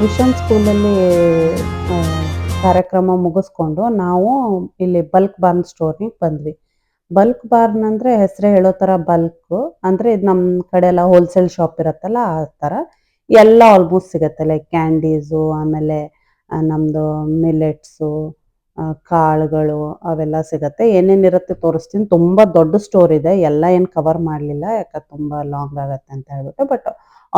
Mission ಸ್ಕೂಲಲ್ಲಿ ಕಾರ್ಯಕ್ರಮ ಮುಗಿಸ್ಕೊಂಡು ನಾವು ಇಲ್ಲಿ ಬಲ್ಕ್ ಬಾರ್ನ್ ಸ್ಟೋರಿಗೆ ಬಂದ್ವಿ. ಬಲ್ಕ್ ಬಾರ್ನ್ ಅಂದರೆ ಹೆಸರೇ ಹೇಳೋ ಥರ ಬಲ್ಕು ಅಂದರೆ ಇದು ನಮ್ಮ ಕಡೆ ಎಲ್ಲ ಹೋಲ್ಸೇಲ್ ಶಾಪ್ ಇರುತ್ತಲ್ಲ ಆ ಥರ ಎಲ್ಲ ಆಲ್ಮೋಸ್ಟ್ ಸಿಗುತ್ತೆ. ಲೈಕ್ ಕ್ಯಾಂಡೀಸು, ಆಮೇಲೆ ನಮ್ಮದು ಮಿಲೆಟ್ಸು, ಕಾಳುಗಳು ಅವೆಲ್ಲ ಸಿಗುತ್ತೆ. ಏನೇನಿರುತ್ತೆ ತೋರಿಸ್ತೀನಿ. ತುಂಬ ದೊಡ್ಡ ಸ್ಟೋರ್ ಇದೆ. ಎಲ್ಲ ಏನು ಕವರ್ ಮಾಡಲಿಲ್ಲ, ಯಾಕಂದ್ರೆ ತುಂಬ ಲಾಂಗ್ ಆಗುತ್ತೆ ಅಂತ ಹೇಳ್ಬಿಟ್ಟು. ಬಟ್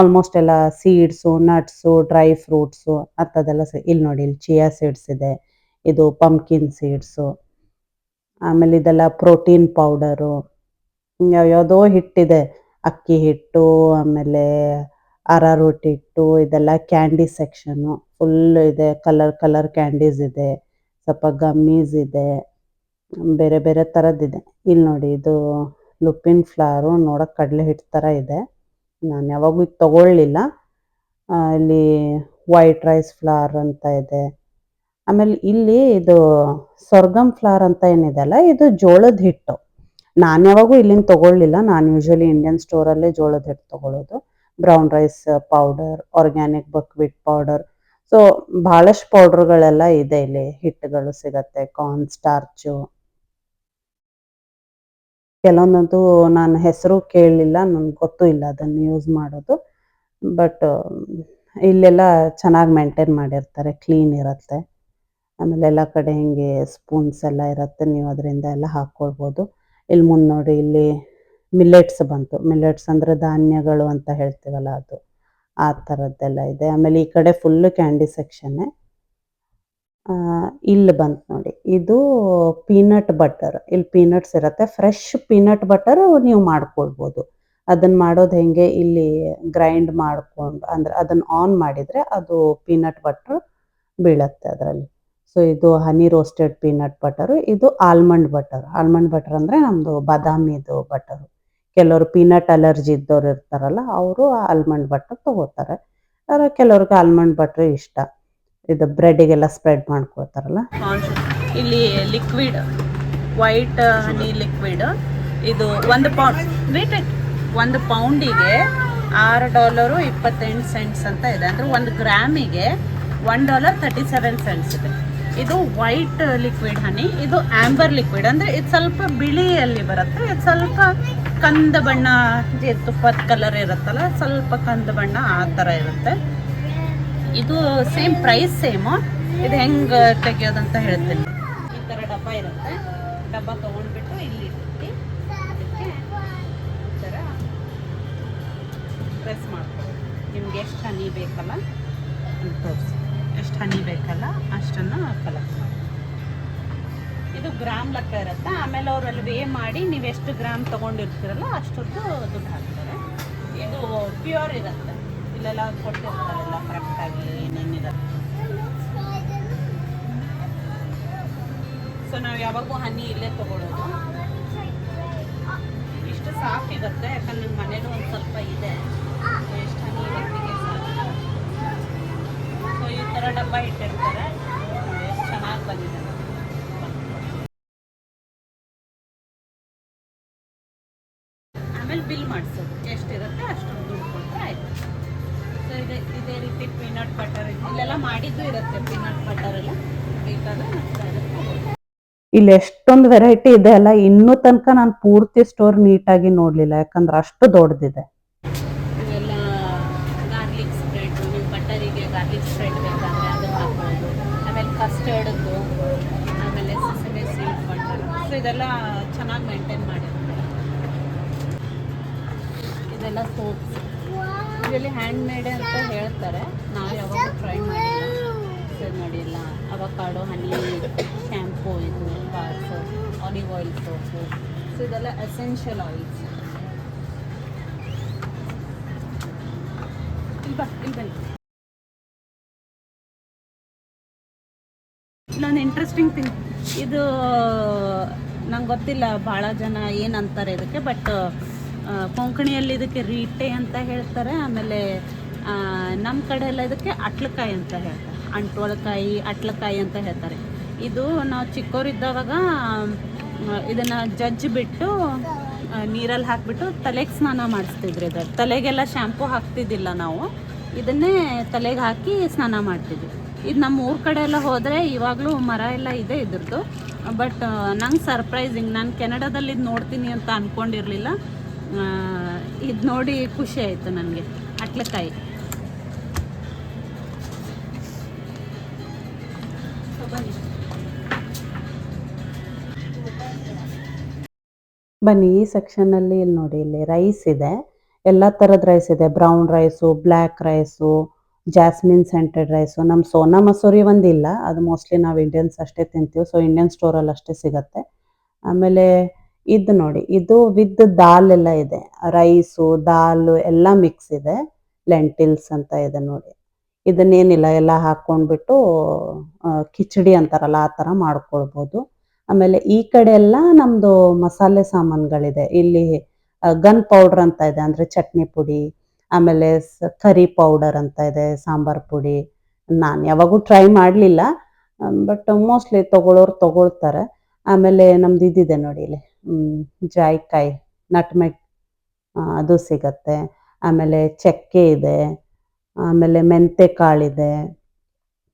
ಆಲ್ಮೋಸ್ಟ್ ಎಲ್ಲ ಸೀಡ್ಸು, ನಟ್ಸು, ಡ್ರೈ ಫ್ರೂಟ್ಸು ಅಂಥದ್ದೆಲ್ಲ ಇಲ್ಲಿ ನೋಡಿ, ಇಲ್ಲಿ ಚಿಯಾ ಸೀಡ್ಸ್ ಇದೆ, ಇದು ಪಂಪ್ಕಿನ್ ಸೀಡ್ಸು, ಆಮೇಲೆ ಇದೆಲ್ಲ ಪ್ರೋಟೀನ್ ಪೌಡರು, ಯಾವ್ಯಾವುದೋ ಹಿಟ್ಟಿದೆ, ಅಕ್ಕಿ ಹಿಟ್ಟು, ಆಮೇಲೆ ಅರಾರೋಟ್ ಹಿಟ್ಟು, ಇದೆಲ್ಲ ಕ್ಯಾಂಡಿ ಸೆಕ್ಷನ್ನು ಫುಲ್ ಇದೆ. ಕಲರ್ ಕ್ಯಾಂಡೀಸ್ ಇದೆ, ಸ್ವಲ್ಪ ಗಮ್ಮೀಸ್ ಇದೆ, ಬೇರೆ ಬೇರೆ ಥರದ್ದಿದೆ. ಇಲ್ಲಿ ನೋಡಿ, ಇದು ಲುಪಿನ್ ಫ್ಲವರು, ನೋಡೋಕೆ ಕಡಲೆ ಹಿಟ್ಟು ಥರ ಇದೆ. ನಾನು ಯಾವಾಗೂ ಇದು ತೊಗೊಳ್ಳಿಲ್ಲ. ಇಲ್ಲಿ ವೈಟ್ ರೈಸ್ ಫ್ಲವರ್ ಅಂತ ಇದೆ. ಆಮೇಲೆ ಇಲ್ಲಿ ಇದು ಸೊರ್ಗಮ್ ಫ್ಲವರ್ ಅಂತ ಏನಿದೆ ಅಲ್ಲ, ಇದು ಜೋಳದ ಹಿಟ್ಟು. ನಾನು ಯಾವಾಗೂ ಇಲ್ಲಿಂದ ತೊಗೊಳ್ಳಿಲ್ಲ. ನಾನು ಯೂಶ್ವಲಿ ಇಂಡಿಯನ್ ಸ್ಟೋರಲ್ಲೇ ಜೋಳದ ಹಿಟ್ಟು ತೊಗೊಳ್ಳೋದು. Brown rice powder, organic buckwheat powder, so ಭಾಳಷ್ಟು ಪೌಡ್ರುಗಳೆಲ್ಲ ಇದೆ ಇಲ್ಲಿ. ಹಿಟ್ಟುಗಳು ಸಿಗತ್ತೆ, ಕಾರ್ನ್ ಸ್ಟಾರ್ಚು, ಕೆಲವೊಂದಂತೂ ನಾನು ಹೆಸರು ಕೇಳಲಿಲ್ಲ, ನನಗೆ ಗೊತ್ತೂ ಇಲ್ಲ ಅದನ್ನು ಯೂಸ್ ಮಾಡೋದು. ಬಟ್ ಇಲ್ಲೆಲ್ಲ ಚೆನ್ನಾಗಿ ಮೇಂಟೈನ್ ಮಾಡಿರ್ತಾರೆ, ಕ್ಲೀನ್ ಇರುತ್ತೆ. ಆಮೇಲೆ ಎಲ್ಲ ಕಡೆ ಹಿಂಗೆ ಸ್ಪೂನ್ಸ್ ಎಲ್ಲ ಇರುತ್ತೆ, ನೀವು ಅದರಿಂದ ಎಲ್ಲ ಹಾಕ್ಕೊಳ್ಬೋದು. ಇಲ್ಲಿ ಮುಂದೆ ನೋಡಿ, ಇಲ್ಲಿ ಮಿಲ್ಲೆಟ್ಸ್ ಬಂತು. ಮಿಲ್ಲೆಟ್ಸ್ ಅಂದರೆ ಧಾನ್ಯಗಳು ಅಂತ ಹೇಳ್ತೀವಲ್ಲ, ಅದು ಆ ಥರದ್ದೆಲ್ಲ ಇದೆ. ಆಮೇಲೆ ಈ ಕಡೆ ಫುಲ್ಲು ಕ್ಯಾಂಡಿ ಸೆಕ್ಷನ್ನೇ. ಇಲ್ಲಿ ಬಂತು ನೋಡಿ, ಇದು ಪೀನಟ್ ಬಟರ್. ಇಲ್ಲಿ ಪೀನಟ್ಸ್ ಇರುತ್ತೆ, ಫ್ರೆಶ್ ಪೀನಟ್ ಬಟರ್ ನೀವು ಮಾಡ್ಕೊಳ್ಬೋದು. ಅದನ್ನು ಮಾಡೋದು ಹೆಂಗೆ, ಇಲ್ಲಿ ಗ್ರೈಂಡ್ ಮಾಡ್ಕೊಂಡು ಅಂದರೆ ಅದನ್ನು ಆನ್ ಮಾಡಿದರೆ ಅದು ಪೀನಟ್ ಬಟರ್ ಬೀಳತ್ತೆ ಅದರಲ್ಲಿ. ಸೊ ಇದು ಹನಿ ರೋಸ್ಟೆಡ್ ಪೀನಟ್ ಬಟರು. ಇದು ಆಲ್ಮಂಡ್ ಬಟರ್. ಆಲ್ಮಂಡ್ ಬಟರ್ ಅಂದರೆ ನಮ್ಮದು ಬಾದಾಮಿದು ಬಟರು. ಕೆಲವರು ಪೀನಟ್ ಅಲರ್ಜಿ ಇದ್ದವ್ರು ಇರ್ತಾರಲ್ಲ, ಅವರು ಆಲ್ಮಂಡ್ ಬಟರ್ ತೊಗೋತಾರೆ. ಆದರೆ ಕೆಲವ್ರಿಗೆ ಆಲ್ಮಂಡ್ ಬಟ್ರ್ ಇಷ್ಟ. ಇದು ಬ್ರೆಡ್ಡಿಗೆಲ್ಲ ಸ್ಪ್ರೆಡ್ ಮಾಡ್ಕೊಳ್ತಾರಲ್ಲ. ಇಲ್ಲಿ ಲಿಕ್ವಿಡ್ ವೈಟ್ ಹನಿ ಲಿಕ್ವಿಡ್, ಇದು 1 ಪೌಂಡ್. ಒಂದು ಪೌಂಡಿಗೆ $6.28 ಅಂತ ಇದೆ. ಅಂದರೆ 1 ಗ್ರಾಮಿಗೆ $1.37 ಇದೆ. ಇದು ವೈಟ್ ಲಿಕ್ವಿಡ್ ಹನಿ. ಇದು ಆಂಬರ್ ಲಿಕ್ವಿಡ್, ಅಂದರೆ ಇದು ಸ್ವಲ್ಪ ಬಿಳಿಯಲ್ಲಿ ಬರುತ್ತೆ. ಇದು ಸ್ವಲ್ಪ ಕಂದ ಬಣ್ಣ, ಜೇನುತುಪ್ಪದ ಕಲರ್ ಇರುತ್ತಲ್ಲ, ಸ್ವಲ್ಪ ಕಂದ ಬಣ್ಣ ಆ ಥರ ಇರುತ್ತೆ. ಇದು ಸೇಮ್ ಪ್ರೈಸ್ ಸೇಮು. ಇದು ಹೆಂಗೆ ತೆಗಿಯೋದಂತ ಹೇಳ್ತೀನಿ. ಈ ಥರ ಡಬ್ಬ ಇರುತ್ತೆ. ಡಬ್ಬ ತೊಗೊಂಡ್ಬಿಟ್ಟು ಇಲ್ಲಿ ಇಟ್ಟು ಅದಕ್ಕೆ ಈ ಥರ ಪ್ರೆಸ್ ಮಾಡ್ಕೊಳ್ಳಿ. ನಿಮ್ಗೆ ಎಷ್ಟು ಹನಿ ಬೇಕಲ್ಲ ಅಂತ ತೋರಿಸಿ. ಎಷ್ಟು ಹನಿ ಬೇಕಲ್ಲ ಅಷ್ಟನ್ನು ಕಲೆಕ್ಟ್ ಮಾಡಿ. ಇದು ಗ್ರಾಮ್ ಲೆಕ್ಕ ಇರುತ್ತೆ. ಆಮೇಲೆ ಅವರಲ್ಲಿ ವೇ ಮಾಡಿ ನೀವು ಎಷ್ಟು ಗ್ರಾಮ್ ತೊಗೊಂಡಿರ್ತೀರಲ್ಲ ಅಷ್ಟೊಂದು ದುಡ್ಡು ಹಾಕ್ತಾರೆ. ಇದು ಪ್ಯೂರ್ ಇರುತ್ತೆ. ಇಲ್ಲೆಲ್ಲ ಕೊಟ್ಟಿರ್ತಾರಲ್ಲ ಕರೆಕ್ಟಾಗಿ ಏನೇನಿರುತ್ತೆ. ಸೊ ನಾವು ಯಾವಾಗೂ ಹನಿ ಇಲ್ಲೇ ತೊಗೊಳ್ಳೋದು. ಇಷ್ಟು ಸಾಕಿರುತ್ತೆ, ಯಾಕಂದ್ರೆ ನಿಮ್ಮ ಮನೇಲೂ ಒಂದು ಸ್ವಲ್ಪ ಇದೆ. ಎಷ್ಟು ಹನಿ ಇರೋತ್ತಿಗೆ ಸಾಕು. ಸೊ ಈ ಥರ ಡಬ್ಬ ಇಟ್ಟಿರ್ತಾರೆ. ಎಷ್ಟು ಚೆನ್ನಾಗಿ ಬಂದಿದೆ. ಆಮೇಲೆ ಬಿಲ್ ಮಾಡಿಸೋದು, ಎಷ್ಟಿರುತ್ತೆ ಅಷ್ಟೊಂದು ದುಡ್ಡು ಕೊಟ್ಟರೆ ಆಯಿತು. ಸೊ ಇದೇ ರೀತಿ ಪೀನಟ್ ಬಟರ್ ಇಲ್ಲೆಲ್ಲ ಮಾಡಿದ್ದು ಇರುತ್ತೆ. ಪೀನಟ್ ಬಟರ್ ಎಲ್ಲ ಬೇಕಾದ್ರೆ ಇಲ್ಲಿ ಎಷ್ಟೊಂದು ವೆರೈಟಿ ಇದೆ ಅಲ್ಲ. ಇನ್ನೂ ತನಕ ನಾನು ಪೂರ್ತಿ ಸ್ಟೋರ್ ನೀಟಾಗಿ ನೋಡಲಿಲ್ಲ, ಯಾಕಂದ್ರೆ ಅಷ್ಟು ದೊಡ್ಡದಿದೆ. ಇವೆಲ್ಲ ಗಾರ್ಲಿಕ್ ಸ್ಪ್ರೆಡ್, ನೀವು ಬಟರಿಗೆ ಗಾರ್ಲಿಕ್ ಸ್ಪ್ರೆಡ್ ಬೇಕಾದರೆ ಅದು ಹಾಕ್ಬೋದು. ಆಮೇಲೆ ಕಸ್ಟರ್ಡ್ದು, ಆಮೇಲೆ ಸೆಸಮೆ ಸೀಡ್ ಬಟರ್. ಸೊ ಇದೆಲ್ಲ ಚೆನ್ನಾಗಿ ಮೇಂಟೈನ್ ಮಾಡಿರ್ತಾರೆ. ಇದೆಲ್ಲ ಸೋಪ್ಸ್ ಇದರಲ್ಲಿ ಹ್ಯಾಂಡ್ ಮೇಡ್ ಅಂತ ಹೇಳ್ತಾರೆ. ನಾವು ಯಾವಾಗ ಟ್ರೈ ಮಾಡಿಲ್ಲ. ಸರ್ ನೋಡಿ, ಎಲ್ಲ ಅವಕಾಡೋ ಹನಿ ಶ್ಯಾಂಪೂ, ಇದು bar soap, olive oil soap. So ಇದೆಲ್ಲ ಎಸೆನ್ಷಿಯಲ್ ಆಯಿಲ್ಸ್. ಇಲ್ಲಿ ಬನ್ನಿ. ಇಲ್ಲೊಂದು ಇಂಟ್ರೆಸ್ಟಿಂಗ್ ಥಿಂಗ್, ಇದು ನಂಗೆ ಗೊತ್ತಿಲ್ಲ ಭಾಳ ಜನ ಏನಂತಾರೆ ಇದಕ್ಕೆ, ಬಟ್ ಕೊಂಕಣಿಯಲ್ಲಿ ಇದಕ್ಕೆ ರೀಟೆ ಅಂತ ಹೇಳ್ತಾರೆ. ಆಮೇಲೆ ನಮ್ಮ ಕಡೆ ಎಲ್ಲ ಇದಕ್ಕೆ ಅಟ್ಲಕಾಯಿ ಅಂತ ಹೇಳ್ತಾರೆ. ಅಂಟ್ವಳಕಾಯಿ, ಅಟ್ಲಕಾಯಿ ಅಂತ ಹೇಳ್ತಾರೆ. ಇದು ನಾವು ಚಿಕ್ಕವರಿದ್ದಾವಾಗ ಇದನ್ನು ಜಜ್ಜಿಬಿಟ್ಟು ನೀರಲ್ಲಿ ಹಾಕಿಬಿಟ್ಟು ತಲೆಗೆ ಸ್ನಾನ ಮಾಡಿಸ್ತಿದ್ರು. ಇದು ತಲೆಗೆಲ್ಲ ಶ್ಯಾಂಪು ಹಾಕ್ತಿದ್ದಿಲ್ಲ ನಾವು. ಇದನ್ನೇ ತಲೆಗೆ ಹಾಕಿ ಸ್ನಾನ ಮಾಡ್ತಿದ್ವಿ. ಇದು ನಮ್ಮ ಊರ ಕಡೆ ಎಲ್ಲ ಹೋದರೆ ಇವಾಗಲೂ ಮರ ಎಲ್ಲ ಇದೆ ಇದ್ರದ್ದು. ಬಟ್ ನಂಗೆ ಸರ್ಪ್ರೈಸಿಂಗ್, ನಾನು ಕೆನಡಾದಲ್ಲಿ ಇದು ನೋಡ್ತೀನಿ ಅಂತ ಅಂದ್ಕೊಂಡಿರಲಿಲ್ಲ. ಇದು ನೋಡಿ ಖುಷಿ ಆಯಿತು ನನಗೆ. ಅಟ್ಲಕಾಯಿ ಬನ್ನಿ. ಈ ಸೆಕ್ಷನಲ್ಲಿ ಇಲ್ಲಿ ನೋಡಿ, ಇಲ್ಲಿ ರೈಸ್ ಇದೆ, ಎಲ್ಲ ಥರದ ರೈಸ್ ಇದೆ. Brown rice, black rice, jasmine scented rice. ನಮ್ಮ ಸೋನಾ ಮಸೂರಿ ಒಂದಿಲ್ಲ, ಅದು ಮೋಸ್ಟ್ಲಿ ನಾವು ಇಂಡಿಯನ್ಸ್ ಅಷ್ಟೇ ತಿಂತೀವಿ, ಸೊ ಇಂಡಿಯನ್ ಸ್ಟೋರಲ್ಲಿ ಅಷ್ಟೇ ಸಿಗುತ್ತೆ. ಆಮೇಲೆ ಇದು ನೋಡಿ, ಇದು ವಿತ್ ದಾಲ್ ಎಲ್ಲ ಇದೆ, ರೈಸು ದಾಲ್ ಎಲ್ಲ ಮಿಕ್ಸ್ ಇದೆ. ಲೆಂಟಿಲ್ಸ್ ಅಂತ ಇದೆ ನೋಡಿ. ಇದನ್ನೇನಿಲ್ಲ, ಎಲ್ಲ ಹಾಕ್ಕೊಂಡ್ಬಿಟ್ಟು ಕಿಚಡಿ ಅಂತಾರಲ್ಲ ಆ ಥರ ಮಾಡ್ಕೊಳ್ಬೋದು. ಆಮೇಲೆ ಈ ಕಡೆ ಎಲ್ಲ ನಮ್ಮದು ಮಸಾಲೆ ಸಾಮಾನುಗಳಿದೆ. ಇಲ್ಲಿ ಗನ್ ಪೌಡ್ರ್ ಅಂತ ಇದೆ, ಅಂದರೆ ಚಟ್ನಿ ಪುಡಿ. ಆಮೇಲೆ ಕರಿ ಪೌಡರ್ ಅಂತ ಇದೆ, ಸಾಂಬಾರ್ ಪುಡಿ. ನಾನು ಯಾವಾಗೂ ಟ್ರೈ ಮಾಡಲಿಲ್ಲ, ಬಟ್ ಮೋಸ್ಟ್ಲಿ ತೊಗೊಳೋರು ತೊಗೊಳ್ತಾರೆ. ಆಮೇಲೆ ನಮ್ದು ಇದಿದೆ ನೋಡಿ ಇಲ್ಲಿ, ಜಾಯಿಕಾಯಿ, ನಟ್ಮೆಗ್, ಅದು ಸಿಗತ್ತೆ. ಆಮೇಲೆ ಚಕ್ಕೆ ಇದೆ, ಆಮೇಲೆ ಮೆಂತೆ ಕಾಳಿದೆ.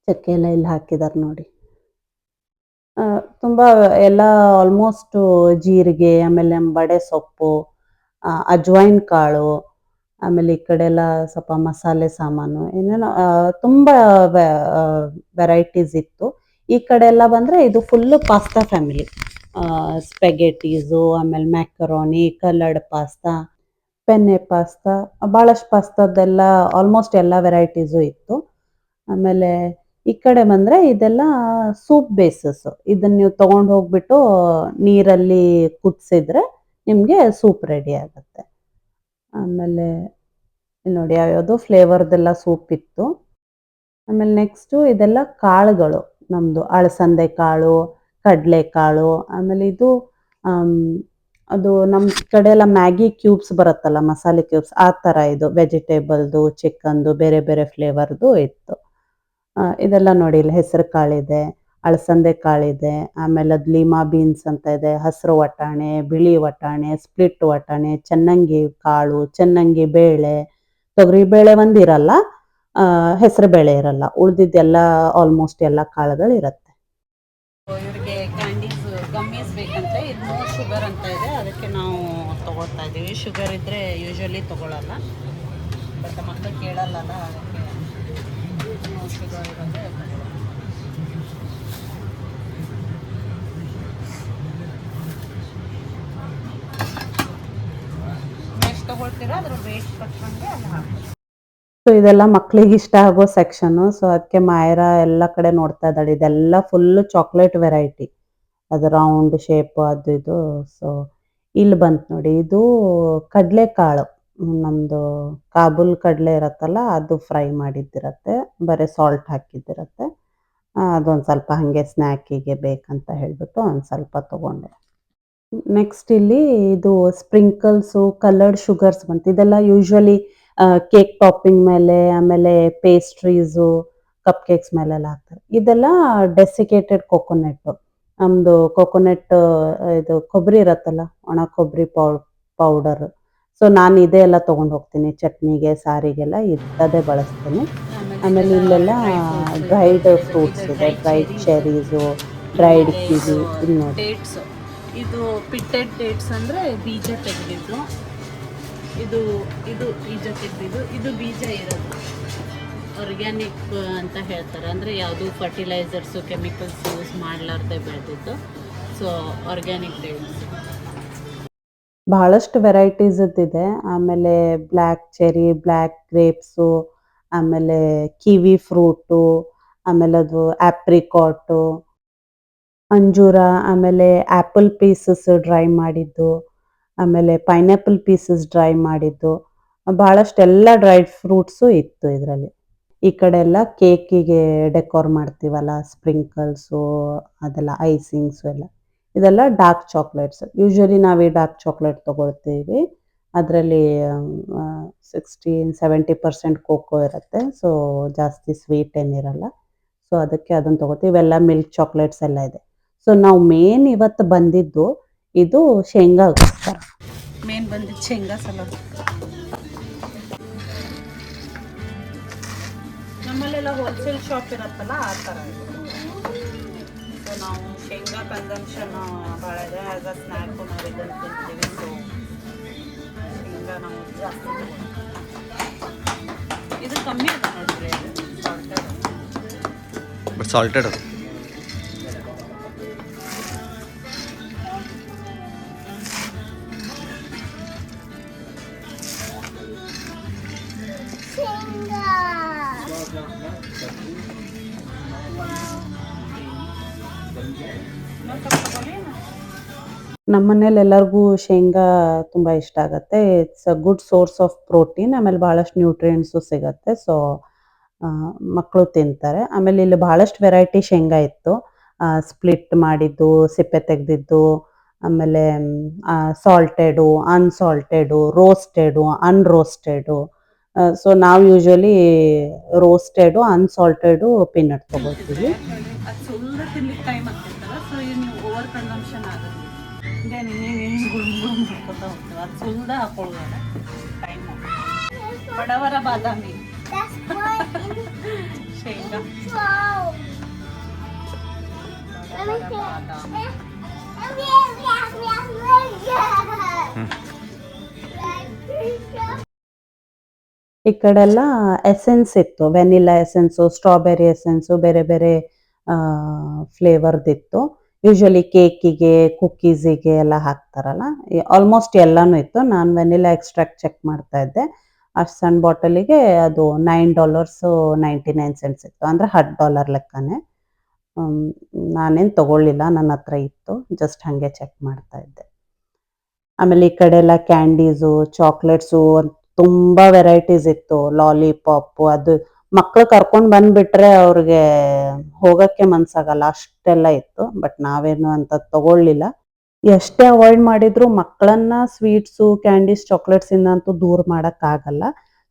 ಚಕ್ಕೆ ಎಲ್ಲ ಇಲ್ಲಿ ಹಾಕಿದ್ದಾರೆ ನೋಡಿ. ತುಂಬ ಎಲ್ಲ ಆಲ್ಮೋಸ್ಟು ಜೀರಿಗೆ, ಆಮೇಲೆ ಬಡೆ ಸೊಪ್ಪು, ಅಜ್ವೈನ್ ಕಾಳು, ಆಮೇಲೆ ಈ ಕಡೆ ಎಲ್ಲ ಸ್ವಲ್ಪ ಮಸಾಲೆ ಸಾಮಾನು, ಏನೇನೋ ತುಂಬ ವೆರೈಟೀಸ್ ಇತ್ತು. ಈ ಕಡೆ ಎಲ್ಲ ಬಂದರೆ ಇದು ಫುಲ್ಲು ಪಾಸ್ತಾ ಫ್ಯಾಮಿಲಿ. ಸ್ಪೆಗೆಟೀಸು, ಆಮೇಲೆ macaroni, coloured pasta, penne pasta, ಭಾಳಷ್ಟು ಪಾಸ್ತಾದೆಲ್ಲ ಆಲ್ಮೋಸ್ಟ್ ಎಲ್ಲ ವೆರೈಟೀಸು ಇತ್ತು. ಆಮೇಲೆ ಈ ಕಡೆ ಬಂದರೆ ಇದೆಲ್ಲ ಸೂಪ್ ಬೇಸಸ್ಸು. ಇದನ್ನು ನೀವು ತೊಗೊಂಡು ಹೋಗ್ಬಿಟ್ಟು ನೀರಲ್ಲಿ ಕುದಿಸಿದ್ರೆ ನಿಮಗೆ ಸೂಪ್ ರೆಡಿ ಆಗುತ್ತೆ. ಆಮೇಲೆ ನೋಡಿ, ಯಾವ್ಯಾವುದು ಫ್ಲೇವರ್ದೆಲ್ಲ ಸೂಪ್ ಇತ್ತು. ಆಮೇಲೆ ನೆಕ್ಸ್ಟು ಇದೆಲ್ಲ ಕಾಳುಗಳು, ನಮ್ಮದು ಅಳಸಂದೆ ಕಾಳು, ಕಡಲೆಕಾಳು. ಆಮೇಲೆ ಇದು ಅದು ನಮ್ಮ ಕಡೆ ಎಲ್ಲ ಮ್ಯಾಗಿ ಕ್ಯೂಬ್ಸ್ ಬರುತ್ತಲ್ಲ, ಮಸಾಲೆ ಕ್ಯೂಬ್ಸ್, ಆ ಥರ ಇದು ವೆಜಿಟೇಬಲ್ದು, ಚಿಕನ್ದು, ಬೇರೆ ಬೇರೆ ಫ್ಲೇವರ್ದು ಇತ್ತು. ಇದೆಲ್ಲ ನೋಡಿ, ಇಲ್ಲಿ ಹೆಸರು ಕಾಳಿದೆ, ಅಳಸಂದೆ ಕಾಳಿದೆ, ಆಮೇಲೆ ಅದು ಲೀಮಾ ಬೀನ್ಸ್ ಅಂತ ಇದೆ, ಹಸಿರು ವಟಾಣೆ, ಬಿಳಿ ವಟಾಣೆ, ಸ್ಪ್ಲಿಟ್ ವಟಾಣೆ, ಚೆನ್ನಂಗಿ ಕಾಳು, ಚೆನ್ನಂಗಿ ಬೇಳೆ, ತೊಗರಿ ಬೇಳೆ ಒಂದಿರಲ್ಲ, ಹೆಸರು ಬೇಳೆ ಇರಲ್ಲ, ಉಳಿದಿದ್ದೆಲ್ಲ ಆಲ್ಮೋಸ್ಟ್ ಎಲ್ಲ ಕಾಳುಗಳು ಇರುತ್ತೆ. ಇವರಿಗೆ ಕ್ಯಾಂಡೀಸ್, ಗಮ್ಮೀಸ್ ಬೇಕಂತೆ. ಇದು ನೋ ಶುಗರ್ ಅಂತ ಇದೆ, ಅದಕ್ಕೆ ನಾವು ತೊಗೊಳ್ತಾ ಇದ್ದೀವಿ. ಶುಗರ್ ಇದ್ದರೆ ಯೂಶ್ವಲಿ ತೊಗೊಳ್ಳಲ್ಲ, ಬಟ್ ಮಕ್ಕಳು ಕೇಳಲ್ಲ, ಅದಕ್ಕೆ ನೋ ಶುಗರ್ ಇರೋದೇ. ಎಷ್ಟು ತೊಗೊಳ್ತೀರಾ ಅದ್ರ ವೇಟ್ ಕಟ್ಕೊಂಡು ಅಲ್ಲ ಹಾಕಿ. ಸೊ ಇದೆಲ್ಲ ಮಕ್ಳಿಗೆ ಇಷ್ಟ ಆಗೋ ಸೆಕ್ಷನು. ಸೊ ಅದಕ್ಕೆ ಮಾಯರಾ ಎಲ್ಲ ಕಡೆ ನೋಡ್ತಾ ಇದ್ದಾಳೆ. ಇದೆಲ್ಲ ಫುಲ್ಲು ಚಾಕ್ಲೇಟ್ ವೆರೈಟಿ, ಅದು ರೌಂಡ್ ಶೇಪ್ ಅದು ಇದು. ಸೊ ಇಲ್ಲಿ ಬಂತು ನೋಡಿ, ಇದು ಕಡಲೆಕಾಳು, ನಮ್ಮದು ಕಾಬೂಲ್ ಕಡಲೆ ಇರತ್ತಲ್ಲ, ಅದು ಫ್ರೈ ಮಾಡಿದ್ದಿರತ್ತೆ, ಬರೀ ಸಾಲ್ಟ್ ಹಾಕಿದ್ದಿರತ್ತೆ. ಅದೊಂದು ಸ್ವಲ್ಪ ಹಾಗೆ ಸ್ನ್ಯಾಕಿಗೆ ಬೇಕಂತ ಹೇಳಿಬಿಟ್ಟು ಒಂದು ಸ್ವಲ್ಪ ತೊಗೊಂಡೆ. ನೆಕ್ಸ್ಟ್ ಇಲ್ಲಿ ಇದು ಸ್ಪ್ರಿಂಕಲ್ಸು, ಕಲರ್ಡ್ ಶುಗರ್ಸ್ ಬಂತು. ಇದೆಲ್ಲ ಯೂಶ್ವಲಿ ಕೇಕ್ ಟಾಪಿಂಗ್ ಮೇಲೆ, ಆಮೇಲೆ ಪೇಸ್ಟ್ರೀಸು, ಕಪ್ ಕೇಕ್ಸ್ ಮೇಲೆಲ್ಲ ಹಾಕ್ತಾರೆ. ಇದೆಲ್ಲ ಡೆಸಿಕೇಟೆಡ್ ಕೊಕೊನೆಟ್ಟು, ನಮ್ಮದು ಕೊಕೊನೆಟ್, ಇದು ಕೊಬ್ಬರಿ ಇರತ್ತಲ್ಲ, ಒಣ ಕೊಬ್ಬರಿ ಪೌಡರ್. ಸೊ ನಾನು ಇದೇ ಎಲ್ಲ ತೊಗೊಂಡು ಹೋಗ್ತೀನಿ, ಚಟ್ನಿಗೆ, ಸಾರಿಗೆಲ್ಲ ಇದ್ದದೇ ಬಳಸ್ತೀನಿ. ಆಮೇಲೆ ಇಲ್ಲೆಲ್ಲ ಡ್ರೈಡ್ ಫ್ರೂಟ್ಸ್ ಇದೆ, ಡ್ರೈಡ್ ಚೆರೀಸು, ಡ್ರೈಡ್ ಕಿವಿ. ಇದು ನೋಡಿ, ಡೇಟ್ಸ್, ಇದು ಪಿಟ್ಟೆಡ್ ಡೇಟ್ಸ್ ಅಂದರೆ ಬೀಜ ತೆಗೆದಿದ್ದು. ಇದು ಇದು ಬೀಜ ತೆಗೆದಿದ್ದು, ಇದು ಬೀಜ ಇರೋದು ಆರ್ಗ್ಯಾನಿಕ್ ಅಂತ ಹೇಳ್ತಾರೆ, ಅಂದರೆ ಯಾವುದು ಫರ್ಟಿಲೈಸರ್ಸು, ಕೆಮಿಕಲ್ಸ್ ಯೂಸ್ ಮಾಡಲಾರ್ದೆ ಬೆಳೆದಿದ್ದು. So organic dates. ಬಹಳಷ್ಟು ವೆರೈಟೀಸದ್ದಿದೆ. ಆಮೇಲೆ ಬ್ಲ್ಯಾಕ್ ಚೆರಿ, ಬ್ಲ್ಯಾಕ್ ಗ್ರೇಪ್ಸು, ಆಮೇಲೆ ಕಿವಿ ಫ್ರೂಟು, ಆಮೇಲೆ ಅದು ಆಪ್ರಿಕಾಟು, ಅಂಜೂರ, ಆಮೇಲೆ ಆ್ಯಪಲ್ ಪೀಸಸ್ ಡ್ರೈ ಮಾಡಿದ್ದು, ಆಮೇಲೆ ಪೈನಾಪಲ್ ಪೀಸಸ್ ಡ್ರೈ ಮಾಡಿದ್ದು, ಭಾಳಷ್ಟೆಲ್ಲ ಡ್ರೈಡ್ ಫ್ರೂಟ್ಸು ಇತ್ತು ಇದರಲ್ಲಿ. ಈ ಕಡೆ ಎಲ್ಲ ಕೇಕಿಗೆ ಡೆಕೋರ್ ಮಾಡ್ತೀವಲ್ಲ, ಸ್ಪ್ರಿಂಕಲ್ಸು, ಅದೆಲ್ಲ ಐಸಿಂಗ್ಸು ಎಲ್ಲ. ಇದೆಲ್ಲ ಡಾರ್ಕ್ ಚಾಕ್ಲೇಟ್ಸ್. ಯೂಶ್ವಲಿ ನಾವು ಈ ಡಾರ್ಕ್ ಚಾಕ್ಲೇಟ್ ತೊಗೊಳ್ತೀವಿ, ಅದರಲ್ಲಿ 60-70% ಕೋಕೋ ಇರುತ್ತೆ, ಸೊ ಜಾಸ್ತಿ ಸ್ವೀಟ್ ಏನಿರಲ್ಲ. ಸೊ ಅದಕ್ಕೆ ಅದನ್ನು ತೊಗೊಳ್ತೀವಿ. ಇವೆಲ್ಲ ಮಿಲ್ಕ್ ಚಾಕ್ಲೇಟ್ಸ್ ಎಲ್ಲ ಇದೆ. ಸೊ ನಾವು ಮೇನ್ ಇವತ್ತು ಬಂದಿದ್ದು ಇದು ಶೇಂಗಾಗೋಸ್ಕರ. ಮೇನ್ ಬಂದಿದ್ದು ಶೇಂಗಾ ಸಲಾಡ್. ನಮ್ಮಲ್ಲೆಲ್ಲ ಹೋಲ್ಸೇಲ್ ಶಾಪ್ ಇರುತ್ತಲ್ಲ ಆ ಥರ. ಸೊ ನಾವು ಶೇಂಗಾ ಕನ್ಸಂಪ್ಷನ್ ಭಾಳ ಇದೆ. ಆ್ಯಸ್ ಅ ಸ್ನ್ಯಾಕು ನಾವು ಇದನ್ನು ತಿಂತೀವಿ. ಸೊ ಶೇಂಗಾ ನಾವು ಜಾಸ್ತಿ ಇದು ಕಮ್ಮಿ ಇದೆ ನೋಡಿರಿ, ಸಾಲ್ಟೆಡ್ ಅದು. ನಮ್ಮ ಮನೇಲಿ ಎಲ್ಲರಿಗೂ ಶೇಂಗಾ ತುಂಬ ಇಷ್ಟ ಆಗುತ್ತೆ. It's a good source of protein. ಆಮೇಲೆ ಭಾಳಷ್ಟು ನ್ಯೂಟ್ರಿಯೆಂಟ್ಸು ಸಿಗುತ್ತೆ. ಸೊ ಮಕ್ಕಳು ತಿಂತಾರೆ. ಆಮೇಲೆ ಇಲ್ಲಿ ಭಾಳಷ್ಟು ವೆರೈಟಿ ಶೇಂಗಾ ಇತ್ತು. ಸ್ಪ್ಲಿಟ್ ಮಾಡಿದ್ದು, ಸಿಪ್ಪೆ ತೆಗೆದಿದ್ದು, ಆಮೇಲೆ ಸಾಲ್ಟೆಡು, ಅನ್ಸಾಲ್ಟೆಡು, ರೋಸ್ಟೆಡು, ಅನ್ರೋಸ್ಟೆಡು. ಸೊ ನಾವು ಯೂಶ್ವಲಿ ರೋಸ್ಟೆಡು, ಅನ್ಸಾಲ್ಟೆಡು ಪೀನಟ್ ತೊಗೊಳ್ತೀವಿ. ಅದು ಸುಮ್ಮನೆ ತಿನ್ಲಿಕ್ಕೆ ಟೈಮ್ ಆಗ್ತಿರ್ತಲ್ಲ. ಸೊ ನೀವು ಓವರ್ ಕನ್ಸಂಪ್ಷನ್ ಆಗುತ್ತೆ. ಮಾಡ್ಕೊತಾ ಹೋಗ್ತೀವಿ. ಅದು ಸುಲ್ದ ಹಾಕೊಳ್ಳೋಣ ಟೈಮ್. ಬಡವರ ಬಾದಾಮಿ ಶೇಂಗಾ ಬಾದಾಮಿ. ಈ ಕಡೆ ಎಲ್ಲ ಎಸೆನ್ಸ್ ಇತ್ತು. ವೆನಿಲಾ ಎಸೆನ್ಸು, ಸ್ಟ್ರಾಬೆರಿ ಎಸೆನ್ಸು, ಬೇರೆ ಬೇರೆ ಫ್ಲೇವರ್ದಿತ್ತು. ಯೂಶ್ವಲಿ ಕೇಕಿಗೆ, ಕುಕ್ಕೀಸಿಗೆ ಎಲ್ಲ ಹಾಕ್ತಾರಲ್ಲ, ಆಲ್ಮೋಸ್ಟ್ ಎಲ್ಲನೂ ಇತ್ತು. ನಾನು ವೆನಿಲಾ ಎಕ್ಸ್ಟ್ರಾಕ್ಟ್ ಚೆಕ್ ಮಾಡ್ತಾ ಇದ್ದೆ. ಅಷ್ಟು ಸಣ್ಣ ಬಾಟಲಿಗೆ ಅದು $9.99 ಇತ್ತು. ಅಂದರೆ $10 ಲೆಕ್ಕನೇ. ನಾನೇನು ತೊಗೊಳ್ಳಿಲ್ಲ, ನನ್ನ ಹತ್ರ ಇತ್ತು. ಜಸ್ಟ್ ಹಾಗೆ ಚೆಕ್ ಮಾಡ್ತಾ ಇದ್ದೆ. ಆಮೇಲೆ ಈ ಕಡೆ ಎಲ್ಲ ಕ್ಯಾಂಡೀಸು, ಚಾಕ್ಲೇಟ್ಸು ತುಂಬ ವೆರೈಟೀಸ್ ಇತ್ತು. ಲಾಲಿಪಾಪು, ಅದು ಮಕ್ಳು ಕರ್ಕೊಂಡು ಬಂದುಬಿಟ್ರೆ ಅವ್ರಿಗೆ ಹೋಗೋಕ್ಕೆ ಮನಸ್ಸಾಗಲ್ಲ, ಅಷ್ಟೆಲ್ಲ ಇತ್ತು. ಬಟ್ ನಾವೇನು ಅಂತ ತೊಗೊಳ್ಳಿಲ್ಲ. ಎಷ್ಟೇ ಅವಾಯ್ಡ್ ಮಾಡಿದ್ರು ಮಕ್ಕಳನ್ನ ಸ್ವೀಟ್ಸು, ಕ್ಯಾಂಡೀಸ್, ಚಾಕ್ಲೇಟ್ಸಿಂದ ಅಂತೂ ದೂರ ಮಾಡೋಕ್ಕಾಗಲ್ಲ.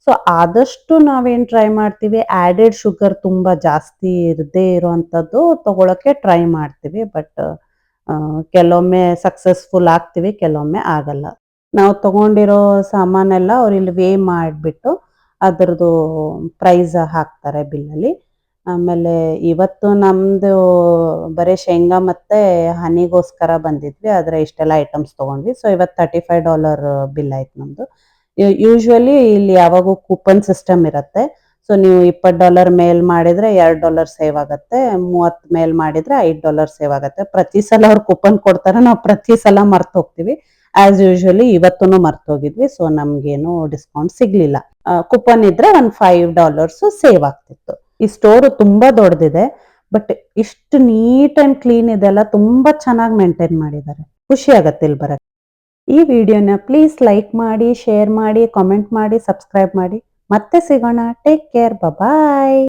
ಸೊ ಆದಷ್ಟು ನಾವೇನು ಟ್ರೈ ಮಾಡ್ತೀವಿ, ಆ್ಯಡೆಡ್ ಶುಗರ್ ತುಂಬ ಜಾಸ್ತಿ ಇರದೇ ಇರೋವಂಥದ್ದು ತೊಗೊಳಕ್ಕೆ ಟ್ರೈ ಮಾಡ್ತೀವಿ. ಬಟ್ ಕೆಲವೊಮ್ಮೆ ಸಕ್ಸಸ್ಫುಲ್ ಆಗ್ತೀವಿ, ಕೆಲವೊಮ್ಮೆ ಆಗಲ್ಲ. ನಾವು ತೊಗೊಂಡಿರೋ ಸಾಮಾನೆಲ್ಲ ಅವ್ರು ಇಲ್ಲಿ ವೇ ಮಾಡಿಬಿಟ್ಟು ಅದರದ್ದು ಪ್ರೈಸ್ ಹಾಕ್ತಾರೆ ಬಿಲ್ಲಲ್ಲಿ. ಆಮೇಲೆ ಇವತ್ತು ನಮ್ಮದು ಬರೀ ಶೇಂಗಾ ಮತ್ತು ಹನಿಗೋಸ್ಕರ ಬಂದಿದ್ವಿ. ಆದರೆ ಇಷ್ಟೆಲ್ಲ ಐಟಮ್ಸ್ ತೊಗೊಂಡ್ವಿ. ಸೊ ಇವತ್ತು $35 ಬಿಲ್ ಆಯ್ತು ನಮ್ಮದು. ಯೂಶ್ವಲಿ ಇಲ್ಲಿ ಯಾವಾಗೂ ಕೂಪನ್ ಸಿಸ್ಟಮ್ ಇರುತ್ತೆ. ಸೊ ನೀವು $20 ಮೇಲ್ ಮಾಡಿದರೆ $2 ಸೇವ್ ಆಗುತ್ತೆ, 30 ಮೇಲ್ ಮಾಡಿದರೆ $5 ಸೇವ್ ಆಗುತ್ತೆ. ಪ್ರತಿ ಸಲ ಅವ್ರು ಕೂಪನ್ ಕೊಡ್ತಾರೆ, ನಾವು ಪ್ರತಿ ಸಲ ಮರ್ತು ಹೋಗ್ತೀವಿ. ಆ್ಯಸ್ ಯೂಶ್ವಲಿ ಇವತ್ತೂ ಮರ್ತೋಗಿದ್ವಿ. ಸೊ ನಮಗೇನು ಡಿಸ್ಕೌಂಟ್ ಸಿಗಲಿಲ್ಲ. ಕೂಪನ್ ಇದ್ದರೆ ಒಂದು $5 ಸೇವ್ ಆಗ್ತಿತ್ತು. ಈ ಸ್ಟೋರು ತುಂಬ ದೊಡ್ಡದಿದೆ. ಬಟ್ ಇಷ್ಟು ನೀಟ್ ಆ್ಯಂಡ್ ಕ್ಲೀನ್ ಇದೆಲ್ಲ ತುಂಬ ಚೆನ್ನಾಗಿ ಮೇಂಟೈನ್ ಮಾಡಿದ್ದಾರೆ. ಖುಷಿ ಆಗತ್ತೆ ಇಲ್ಲಿ ಬರೋಕ್ಕೆ. ಈ ವಿಡಿಯೋನ ಪ್ಲೀಸ್ ಲೈಕ್ ಮಾಡಿ, ಶೇರ್ ಮಾಡಿ, ಕಾಮೆಂಟ್ ಮಾಡಿ, ಸಬ್ಸ್ಕ್ರೈಬ್ ಮಾಡಿ. ಮತ್ತೆ ಸಿಗೋಣ. Take care. ಬಾಯ್.